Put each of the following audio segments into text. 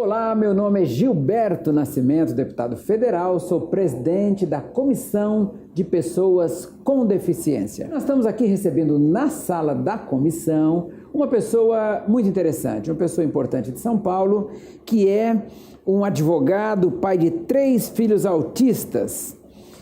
Olá, meu nome é Gilberto Nascimento, deputado federal, sou presidente da Comissão de Pessoas com Deficiência. Nós estamos aqui recebendo na sala da comissão uma pessoa muito interessante, uma pessoa importante de São Paulo, que é um advogado, pai de 3 filhos autistas.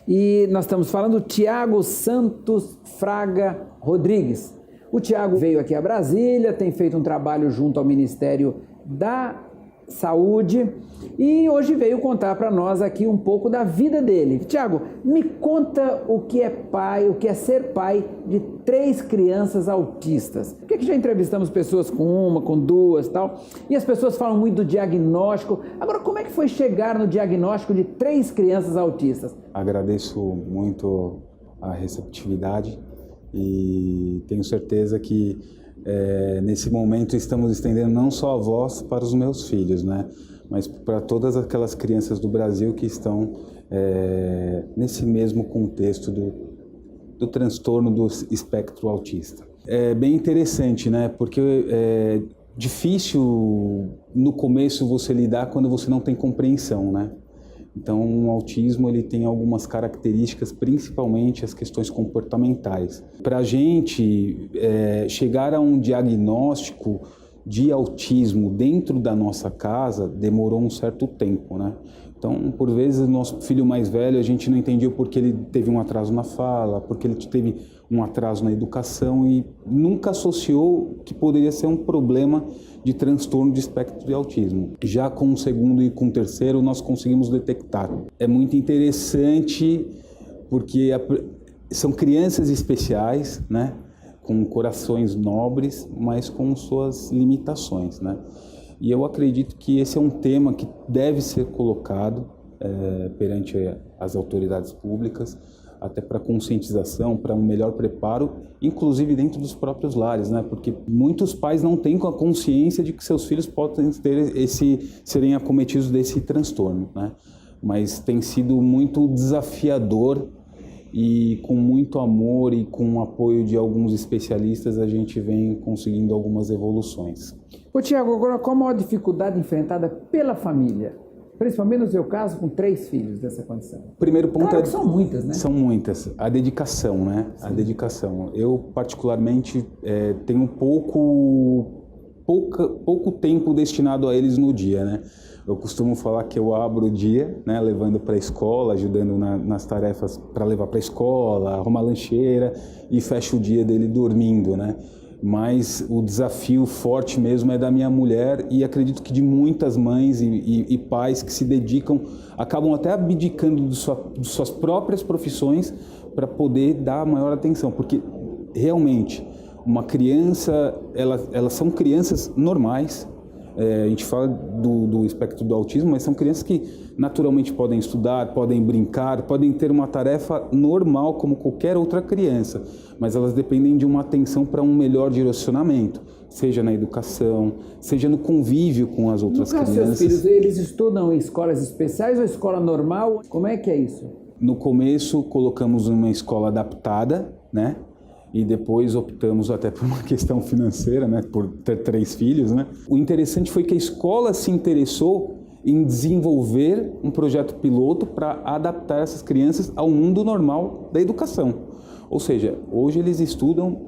E nós estamos falando do Tiago Santos Fraga Rodrigues. O Tiago veio aqui a Brasília, tem feito um trabalho junto ao Ministério da Saúde e hoje veio contar para nós aqui um pouco da vida dele. Tiago, me conta o que é pai, o que é ser pai de 3 crianças autistas. Porque aqui já entrevistamos pessoas com uma, com 2 e tal, e as pessoas falam muito do diagnóstico. Agora, como é que foi chegar no diagnóstico de 3 crianças autistas? Agradeço muito a receptividade e tenho certeza que nesse momento estamos estendendo não só a voz para os meus filhos, né, mas para todas aquelas crianças do Brasil que estão nesse mesmo contexto do transtorno do espectro autista. É bem interessante, né, porque é difícil no começo você lidar quando você não tem compreensão, né. Então, o autismo ele tem algumas características, principalmente as questões comportamentais. Para a gente chegar a um diagnóstico de autismo dentro da nossa casa demorou um certo tempo, né? Então, por vezes, nosso filho mais velho, a gente não entendia porque ele teve um atraso na fala, porque ele teve um atraso na educação e nunca associou que poderia ser um problema de transtorno de espectro de autismo. Já com o segundo e com o terceiro, nós conseguimos detectar. É muito interessante porque são crianças especiais, né? Com corações nobres, mas com suas limitações, né? E eu acredito que esse é um tema que deve ser colocado perante as autoridades públicas, até para conscientização, para um melhor preparo, inclusive dentro dos próprios lares, né? Porque muitos pais não têm a consciência de que seus filhos podem serem acometidos desse transtorno, né? Mas tem sido muito desafiador e com muito amor e com o apoio de alguns especialistas a gente vem conseguindo algumas evoluções. Ô Tiago, agora qual a maior dificuldade enfrentada pela família? Principalmente no seu caso, com 3 filhos dessa condição. O primeiro ponto claro que são muitas, né? São muitas. A dedicação, né? Sim. A dedicação. Eu, particularmente, tenho pouco tempo destinado a eles no dia, né? Eu costumo falar que eu abro o dia, né, levando para a escola, ajudando nas tarefas para levar para a escola, arrumar lancheira e fecho o dia dele dormindo, né? Mas o desafio forte mesmo é da minha mulher e acredito que de muitas mães e pais que se dedicam, acabam até abdicando de suas próprias profissões para poder dar maior atenção, porque realmente uma criança, elas são crianças normais. A gente fala do espectro do autismo, mas são crianças que naturalmente podem estudar, podem brincar, podem ter uma tarefa normal como qualquer outra criança, mas elas dependem de uma atenção para um melhor direcionamento, seja na educação, seja no convívio com as outras crianças. Seus filhos, eles estudam em escolas especiais ou escola normal? Como é que é isso? No começo colocamos uma escola adaptada, né? E depois optamos até por uma questão financeira, né, por ter 3 filhos, né. O interessante foi que a escola se interessou em desenvolver um projeto piloto para adaptar essas crianças ao mundo normal da educação. Ou seja, hoje eles estudam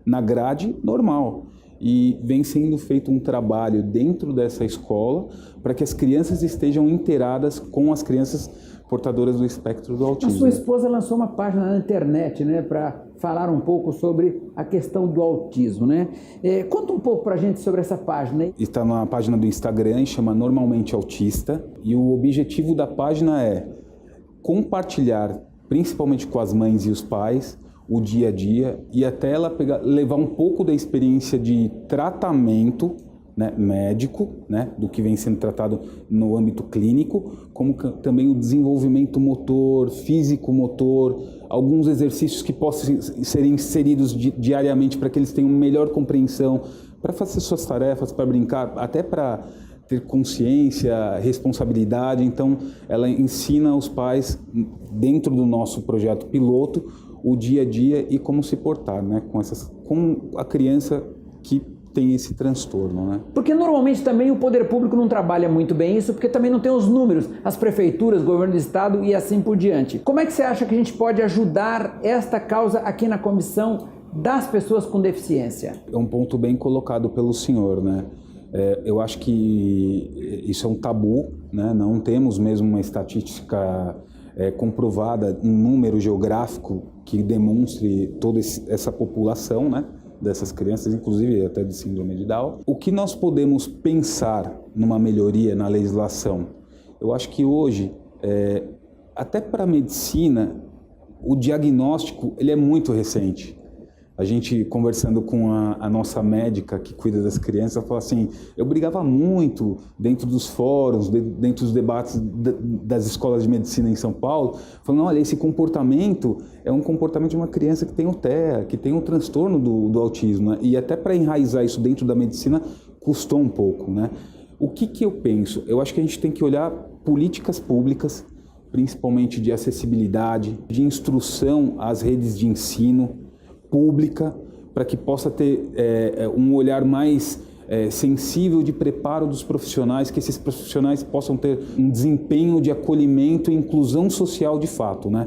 na grade normal e vem sendo feito um trabalho dentro dessa escola para que as crianças estejam inteiradas com as crianças portadoras do espectro do autismo. A sua esposa lançou uma página na internet, né, para falar um pouco sobre a questão do autismo, né? Conta um pouco para a gente sobre essa página. Está na página do Instagram, chama Normalmente Autista, e o objetivo da página é compartilhar, principalmente com as mães e os pais, o dia a dia e até ela levar um pouco da experiência de tratamento, né, médico, né, do que vem sendo tratado no âmbito clínico, como também o desenvolvimento motor, físico-motor, alguns exercícios que possam ser inseridos diariamente para que eles tenham melhor compreensão, para fazer suas tarefas, para brincar, até para ter consciência, responsabilidade. Então, ela ensina os pais, dentro do nosso projeto piloto, o dia a dia e como se portar, né, com a criança que tem esse transtorno, né? Porque normalmente também o poder público não trabalha muito bem isso, porque também não tem os números, as prefeituras, governo do estado e assim por diante. Como é que você acha que a gente pode ajudar esta causa aqui na comissão das pessoas com deficiência? É um ponto bem colocado pelo senhor, né? Eu acho que isso é um tabu, né? Não temos mesmo uma estatística comprovada, um número geográfico que demonstre toda essa população, né? Dessas crianças, inclusive até de síndrome de Down. O que nós podemos pensar numa melhoria na legislação? Eu acho que hoje, até para a medicina, o diagnóstico ele é muito recente. A gente, conversando com a nossa médica que cuida das crianças, fala assim, eu brigava muito dentro dos fóruns, dentro dos debates das escolas de medicina em São Paulo, falando, olha, esse comportamento é um comportamento de uma criança que tem o TEA, que tem um transtorno do autismo, né? E até para enraizar isso dentro da medicina, custou um pouco, né? O que eu penso? Eu acho que a gente tem que olhar políticas públicas, principalmente de acessibilidade, de instrução às redes de ensino, pública, para que possa ter um olhar mais sensível de preparo dos profissionais, que esses profissionais possam ter um desempenho de acolhimento e inclusão social de fato, né?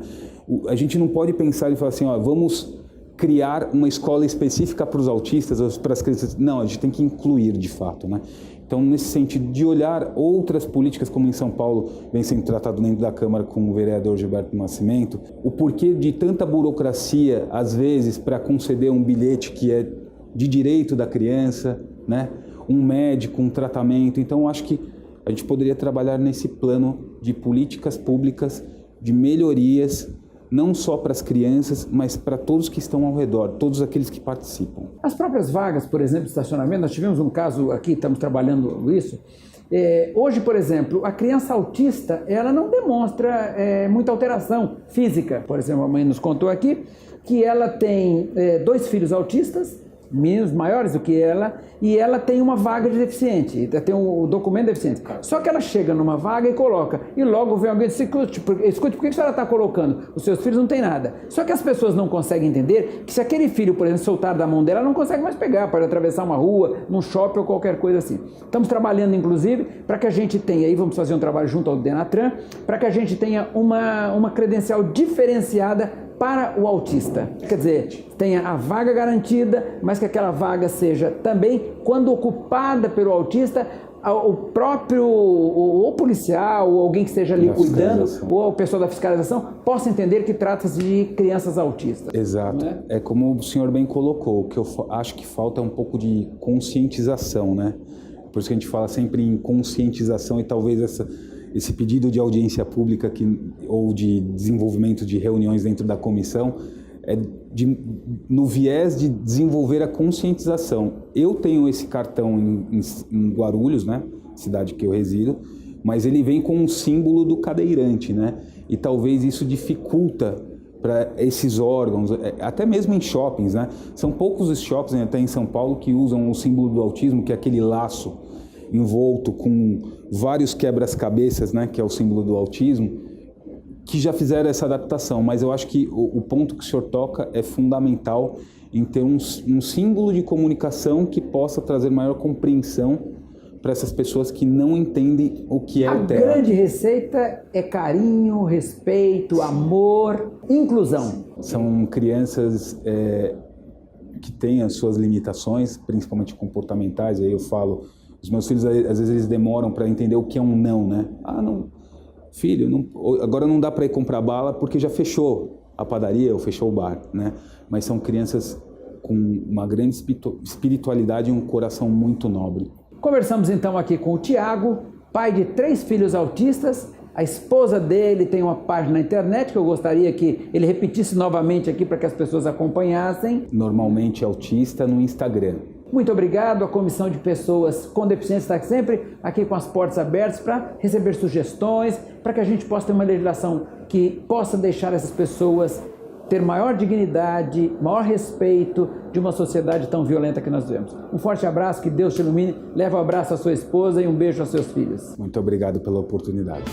A gente não pode pensar e falar assim, ó, vamos criar uma escola específica para os autistas, para as crianças. Não, a gente tem que incluir de fato, né? Então, nesse sentido de olhar outras políticas, como em São Paulo vem sendo tratado dentro da Câmara com o vereador Gilberto Nascimento, o porquê de tanta burocracia, às vezes, para conceder um bilhete que é de direito da criança, né? Um médico, um tratamento. Então, acho que a gente poderia trabalhar nesse plano de políticas públicas, de melhorias, não só para as crianças, mas para todos que estão ao redor, todos aqueles que participam. As próprias vagas, por exemplo, de estacionamento, nós tivemos um caso aqui, estamos trabalhando isso. Hoje, por exemplo, a criança autista, ela não demonstra muita alteração física. Por exemplo, a mãe nos contou aqui que ela tem 2 filhos autistas, meninos maiores do que ela, e ela tem uma vaga de deficiente, tem um documento de deficiente. Só que ela chega numa vaga e coloca, e logo vem alguém e diz, escute, por que a senhora está colocando? Os seus filhos não têm nada. Só que as pessoas não conseguem entender que se aquele filho, por exemplo, soltar da mão dela, ela não consegue mais pegar, pode atravessar uma rua, num shopping ou qualquer coisa assim. Estamos trabalhando, inclusive, para que a gente tenha, aí vamos fazer um trabalho junto ao Denatran, para que a gente tenha uma credencial diferenciada para o autista. Quer dizer, tenha a vaga garantida, mas que aquela vaga seja também, quando ocupada pelo autista, o próprio ou policial, ou alguém que esteja ali cuidando, ou a pessoa da fiscalização, possa entender que trata-se de crianças autistas. Exato. Né? É como o senhor bem colocou, o que eu acho que falta é um pouco de conscientização, né? Por isso que a gente fala sempre em conscientização e talvez esse pedido de audiência pública ou de desenvolvimento de reuniões dentro da comissão no viés de desenvolver a conscientização. Eu tenho esse cartão em Guarulhos, né, cidade que eu resido, mas ele vem com um símbolo do cadeirante, né? E talvez isso dificulta para esses órgãos, até mesmo em shoppings, né? São poucos os shoppings, até em São Paulo, que usam o símbolo do autismo, que é aquele laço envolto com vários quebra-cabeças, né, que é o símbolo do autismo, que já fizeram essa adaptação, mas eu acho que o ponto que o senhor toca é fundamental em ter um símbolo de comunicação que possa trazer maior compreensão para essas pessoas que não entendem o que é o TEA. A grande receita é carinho, respeito, amor, inclusão. São crianças que têm as suas limitações, principalmente comportamentais, aí eu falo, os meus filhos, às vezes, eles demoram para entender o que é um não, né? Ah, não, filho, não, agora não dá para ir comprar bala porque já fechou a padaria ou fechou o bar, né? Mas são crianças com uma grande espiritualidade e um coração muito nobre. Conversamos então aqui com o Tiago, pai de 3 filhos autistas. A esposa dele tem uma página na internet que eu gostaria que ele repetisse novamente aqui para que as pessoas acompanhassem. Normalmente autista no Instagram. Muito obrigado. A Comissão de Pessoas com Deficiência está sempre aqui com as portas abertas para receber sugestões, para que a gente possa ter uma legislação que possa deixar essas pessoas ter maior dignidade, maior respeito de uma sociedade tão violenta que nós vivemos. Um forte abraço, que Deus te ilumine, leva um abraço à sua esposa e um beijo aos seus filhos. Muito obrigado pela oportunidade.